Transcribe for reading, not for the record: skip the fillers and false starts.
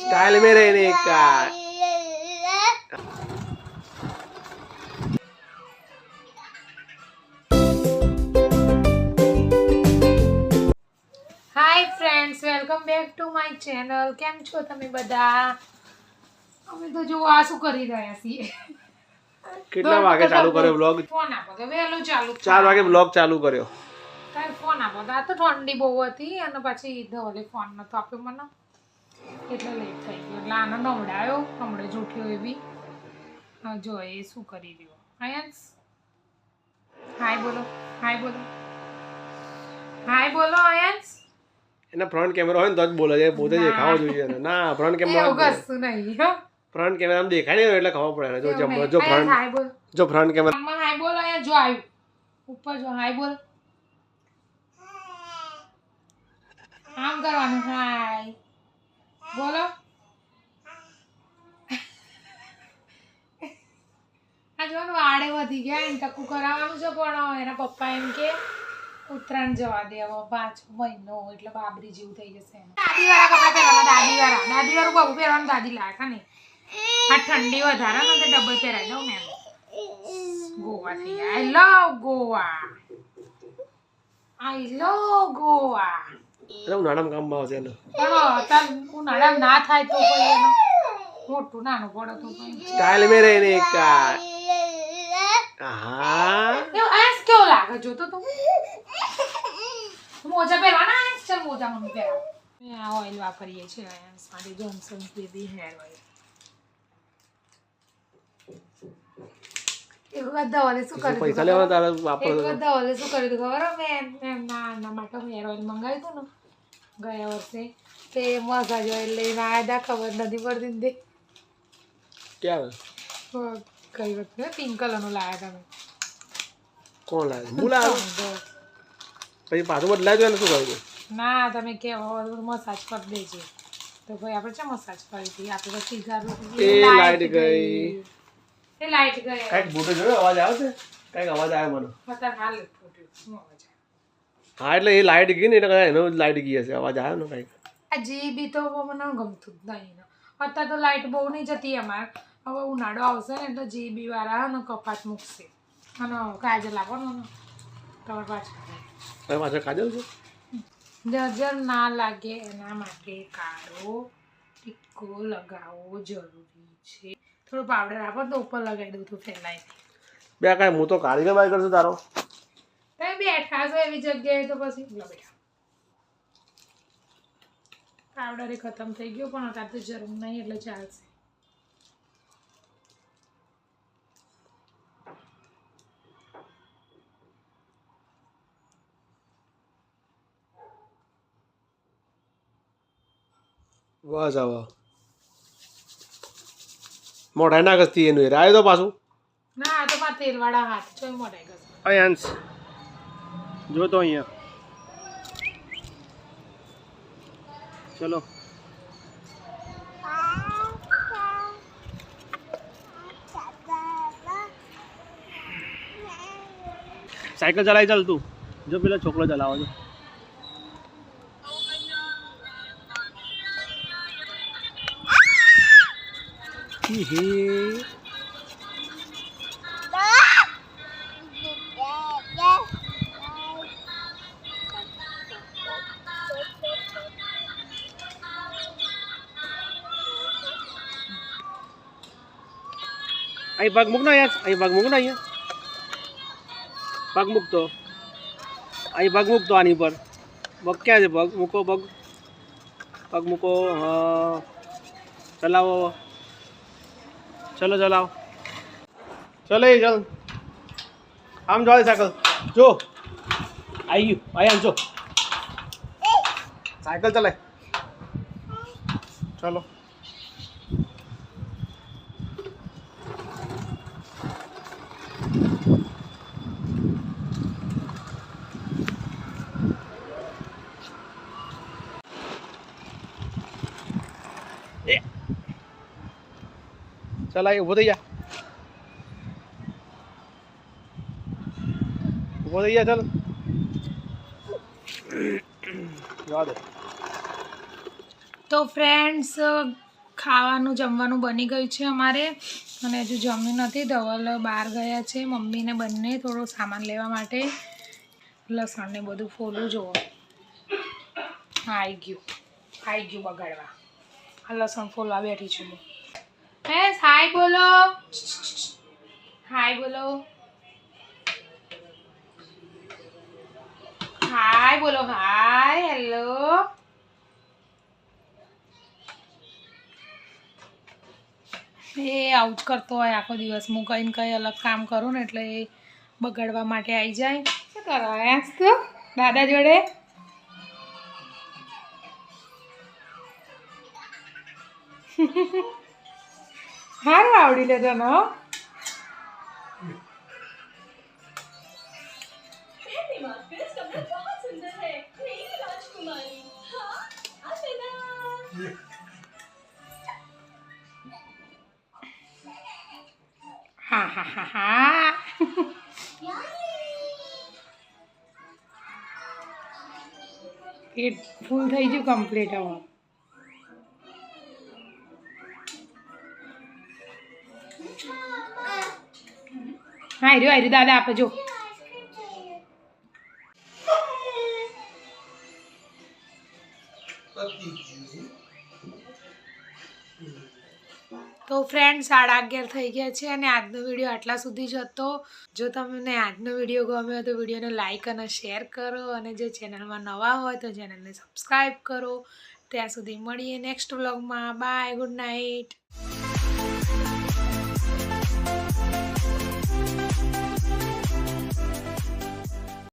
Style में रहने का। Hi friends, welcome back to my channel. કેમ છો તમે બધા? અમે તો જો આ શું કરી રહ્યા છીએ। કેટલા વાગે ચાલુ કર્યો વ્લોગ? ફોન આપો તો વહેલો ચાલુ 4 વાગે વ્લોગ ચાલુ કર્યો। તાર ફોન આપો તો આ તો ઠંડી બહુ હતી અને પછી ધોલે ફોન નતો આપ્યો મને એટલે લેટ થઈ ગયો। એટલે આનો નવડાયો, હમણાં જ ઉઠ્યો એવી। જો એ શું કરી રહ્યો? આયન્સ હાય બોલો, હાય બોલો, હાય બોલો આયન્સ। એના ફ્રન્ટ કેમેરા હોય ને તો જ બોલે છે, પોતે દેખાવો જોઈએ ને। ના ફ્રન્ટ કેમેરા એવું કશું નહીં હો। ફ્રન્ટ કેમેરામાં દેખાય નહીં એટલે ખબર પડે ને। જો એવું નહીં। જો આયન્સ ફ્રન્ટ હાય બોલ, જો ફ્રન્ટ કેમેરા આમાં હાય બોલ। અહીંયા જો આવ્યું ઉપર, જો હાય બોલ। આમ કરવાનું, હાય બોલો। આ જો વાડે વધી ગયા, એને ટકું કરાવવાનું છે પણ એના પપ્પા એમ કે ઉત્તરાયણ જવા દે, હવે 5 મહિનો એટલે બાબરી જેવું થઈ જશે। દાદી વાળા કપડા પહેરવાના, દાદી વાળું બાબુ પહેરવાનું, દાદી લાગે ને આ ઠંડી વધારે ને તો ડબલ પહેરાઈ દઉં ને। ગોવા થઈ ગયા, આઈ લવ ગોવા, આઈ લવ ગોવા। એટલે ઉનાળામાં કામમાં આવશે એને। પણ તાર ઉનાળામાં ના થાય તો કોઈ એનો મોટું નાનું પડે તો કોઈ स्टाइल में रहने का। हाँ એવું આસ કેવો લાગે જો તો તું મોજા પહેરવાના આસ, ચાલ મોજા મને પહેરાવ। આ ઓઇલ વાપરીએ છીએ આસ માટે, જોન્સન્સ બેબી હેર ઓઇલ। એક વાર ધવલે શું કર્યું? પૈસા લેવાના તારે વાપરો। એક વાર ધવલે શું કર્યું ખબર? મેં એમના માટે હેર ઓઇલ મંગાવ્યું હતું ને ગયા વર્ષે, તે મસાજ ઓઇલ લઈને આવ્યા હતા, ખબર નથી પડતી ને ક્યાં કઈ વખતે પિંક કલરનું લાવ્યા હતા મેં। કોણ લાવે? હું લાવ્યો પછી પાછું બદલાય એને શું કર્યું? ના તમે કેવો મસાજ કરી દેજે તો ભાઈ આપણે છે મસાજ કરી હતી આપણે તો સીધા એ લાઈટ ગઈ, એ લાઈટ ગઈ। કઈક ફોટો જોયો? અવાજ આવે છે? કઈક અવાજ આવ્યો મને। પતા હાલ ફોટો શું અવાજ આવે? હા એટલે એ લાઈટ ગઈ ને એટલે એનો લાઈટ ગઈ હશે, અવાજ આવ્યો ને કઈક। આ જીબી તો મને ગમતું જ નહીં। અત્યારે તો લાઈટ બહુ નહીં જતી અમારે, હવે ઉનાળો આવશે ને એટલે જીબી વાળા ને કપાટ મૂકશે અને કાજલ આપવાનું ને તમારે પાછું પાછળ કાજલ છે? નજર ના લાગે એના માટે કાળો ટીકો લગાવવો જરૂરી છે। થોડો પાવડર આપો તો ઉપર લગાવી દઉં તો ફેલાય નહીં। બે કાંઈ હું તો કાઢીને બાય કરશું તારો। તમે બેઠા છો એવી જગ્યાએ તો પછી લો બેઠા। પાવડર એ ખતમ થઈ ગયો પણ અત્યારે તો જરૂર નહીં એટલે ચાલશે। બસ હવે મોઢાઈ ના ઘસતી એનું આવ્યો તો પાછું। ના આ તો મારા તેલવાળા હાથ છો મોઢાઈ ગયો। અંશ જો તો અહીંયા ચલો સાયકલ ચલાવી ચાલ તું। જો પેલો છોકરો ચલાવો છો। અહીં પગ મૂક ના યાર, અહીં પગ મૂક ના, અહીંયા પગ મૂકતો, અહીં પગ મૂકતો આની પર। પગ ક્યાં છે? પગ મૂકો, પગ પગ મૂકો। હા ચલાવો, ચલો ચલાવો, ચલો એ ચાલ આમ જો સાયકલ જો આવી ગયું। આયા જો સાયકલ ચલાય, ચલો ચલાય। ઊભો થઈ જા, ઊભો થઈ જા, ચાલ જવા દે। તો ફ્રેન્ડ્સ ખાવાનું જમવાનું બની ગયું છે અમારે અને હજુ જમ્યું નથી. ધવલ બહાર ગયા છે મમ્મીને બંને થોડો સામાન લેવા માટે. લસણ ને બધું ફોલું જુઓ. આવી ગયું બગાડવા. આ લસણ ફોલવા બેઠી છું હું. હાય બોલો, હાય બોલો, હાય બોલો, હાય હેલો. એ આવું જ કરતો હોય આખો દિવસ. હું કંઈ ને કંઈ અલગ કામ કરું ને એટલે એ બગાડવા માટે આવી જાય. શું કરવા આસ તો દાદા જોડે? સારું આવડી લે તને હો. હા હા હા હા. પેટ ફૂલ થઈ ગયું કમ્પ્લીટ હવે. હા રહ્યું દાદા આપે જો. તો ફ્રેન્ડ 11:30 થઈ ગયા છે અને આજનો વિડીયો આટલા સુધી જ હતો. જો તમને આજનો વિડીયો ગમ્યો તો વિડીયોને લાઇક અને શેર કરો અને જે ચેનલમાં નવા હોય તો ચેનલને સબસ્ક્રાઈબ કરો. ત્યાં સુધી મળીએ નેક્સ્ટ વ્લોગમાં. Bye, good night.